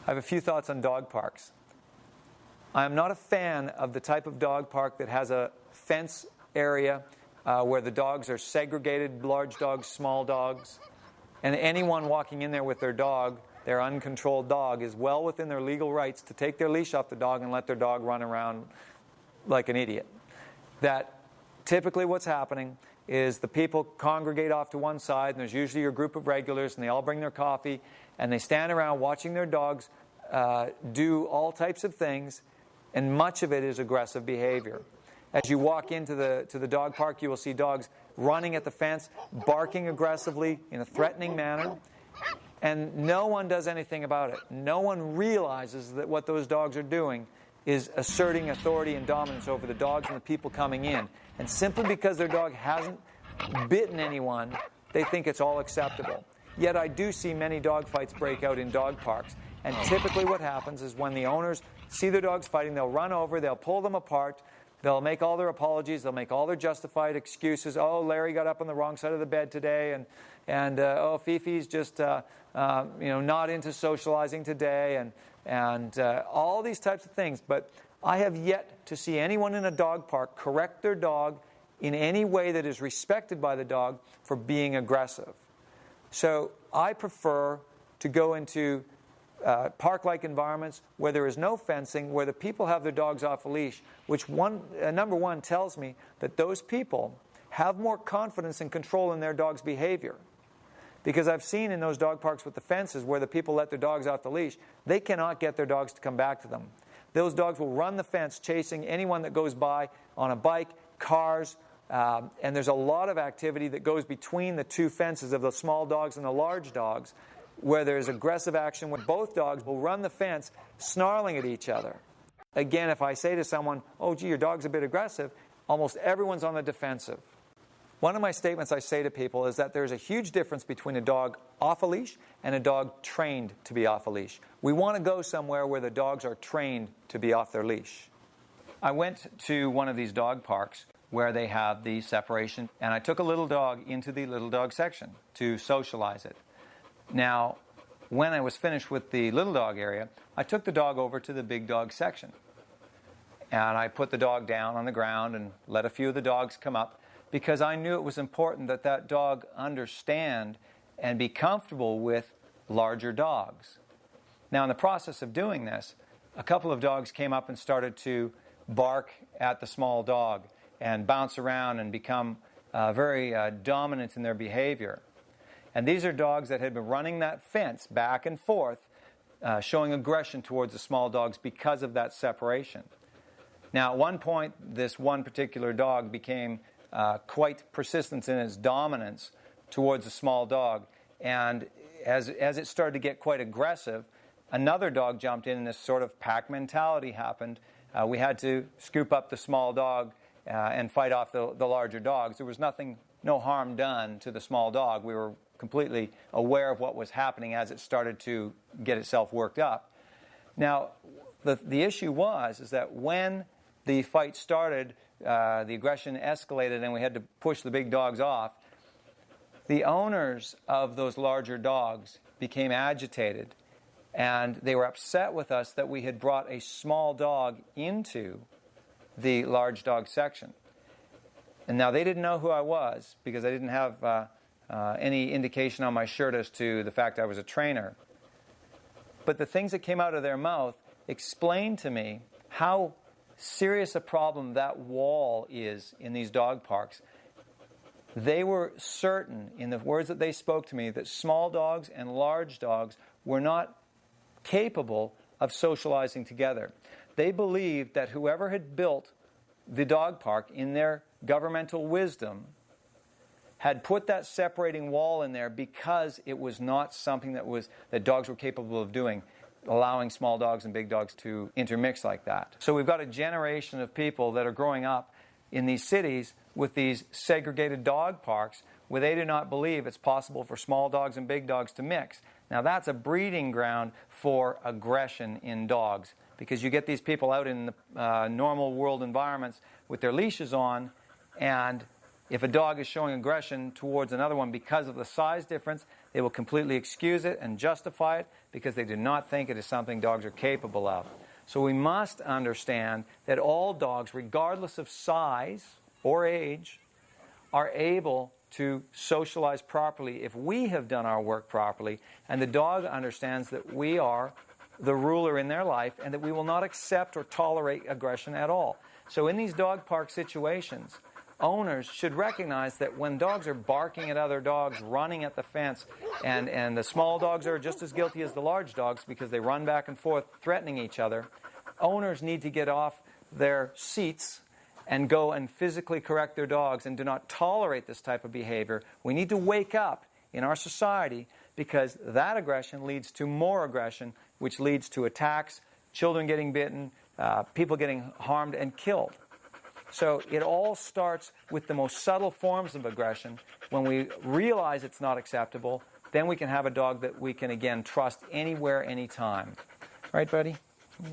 I have a few thoughts on dog parks. I am not a fan of the type of dog park that has a fence area where the dogs are segregated, large dogs, small dogs, and anyone walking in there with their dog, their uncontrolled dog, is well within their legal rights to take their leash off the dog and let their dog run around like an idiot. That typically what's happening is the people congregate off to one side, and there's usually a group of regulars, and they all bring their coffee, and they stand around watching their dogs do all types of things, and much of it is aggressive behavior. As you walk into the dog park, you will see dogs running at the fence, barking aggressively in a threatening manner, and no one does anything about it. No one realizes that what those dogs are doing is asserting authority and dominance over the dogs and the people coming in. And simply because their dog hasn't bitten anyone, they think it's all acceptable. Yet I do see many dog fights break out in dog parks. And typically what happens is when the owners see their dogs fighting, they'll run over, they'll pull them apart, they'll make all their apologies, they'll make all their justified excuses. Oh, Larry got up on the wrong side of the bed today, and oh, Fifi's just not into socializing today, and all these types of things. But I have yet to see anyone in a dog park correct their dog in any way that is respected by the dog for being aggressive. So I prefer to go into park-like environments where there is no fencing, where the people have their dogs off a leash, which number one tells me that those people have more confidence and control in their dog's behavior. Because I've seen in those dog parks with the fences where the people let their dogs off the leash, they cannot get their dogs to come back to them. Those dogs will run the fence chasing anyone that goes by on a bike, cars, and there's a lot of activity that goes between the two fences of the small dogs and the large dogs, where there's aggressive action where both dogs will run the fence snarling at each other. Again, if I say to someone, oh, gee, your dog's a bit aggressive, almost everyone's on the defensive. One of my statements I say to people is that there's a huge difference between a dog off a leash and a dog trained to be off a leash. We want to go somewhere where the dogs are trained to be off their leash. I went to one of these dog parks where they have the separation, and I took a little dog into the little dog section to socialize it. Now, when I was finished with the little dog area, I took the dog over to the big dog section. And I put the dog down on the ground and let a few of the dogs come up, because I knew it was important that that dog understand and be comfortable with larger dogs. Now, in the process of doing this, a couple of dogs came up and started to bark at the small dog and bounce around and become very dominant in their behavior. And these are dogs that had been running that fence back and forth, showing aggression towards the small dogs because of that separation. Now, at one point, this one particular dog became quite persistent in its dominance towards the small dog. And as it started to get quite aggressive, another dog jumped in, and this sort of pack mentality happened. We had to scoop up the small dog and fight off the larger dogs. There was no harm done to the small dog. We were completely aware of what was happening as it started to get itself worked up. Now, the issue is that when the fight started, the aggression escalated, and we had to push the big dogs off. The owners of those larger dogs became agitated, and they were upset with us that we had brought a small dog into the large dog section. And now they didn't know who I was, because I didn't have any indication on my shirt as to the fact I was a trainer. But the things that came out of their mouth explained to me how serious a problem that wall is in these dog parks. They were certain, in the words that they spoke to me, that small dogs and large dogs were not capable of socializing together. They believed that whoever had built the dog park, in their governmental wisdom, had put that separating wall in there because it was not something that dogs were capable of doing, allowing small dogs and big dogs to intermix like that. So we've got a generation of people that are growing up in these cities with these segregated dog parks where they do not believe it's possible for small dogs and big dogs to mix. Now, that's a breeding ground for aggression in dogs, because you get these people out in the normal world environments with their leashes on, and If a dog is showing aggression towards another one because of the size difference, they will completely excuse it and justify it because they do not think it is something dogs are capable of. So we must understand that all dogs, regardless of size or age, are able to socialize properly if we have done our work properly, and the dog understands that we are the ruler in their life and that we will not accept or tolerate aggression at all. So in these dog park situations, owners should recognize that when dogs are barking at other dogs, running at the fence, and the small dogs are just as guilty as the large dogs because they run back and forth threatening each other, owners need to get off their seats and go and physically correct their dogs and do not tolerate this type of behavior. We need to wake up in our society because that aggression leads to more aggression, which leads to attacks, children getting bitten, people getting harmed and killed. So it all starts with the most subtle forms of aggression. When we realize it's not acceptable, then we can have a dog that we can, again, trust anywhere, anytime. Right, buddy? Yeah.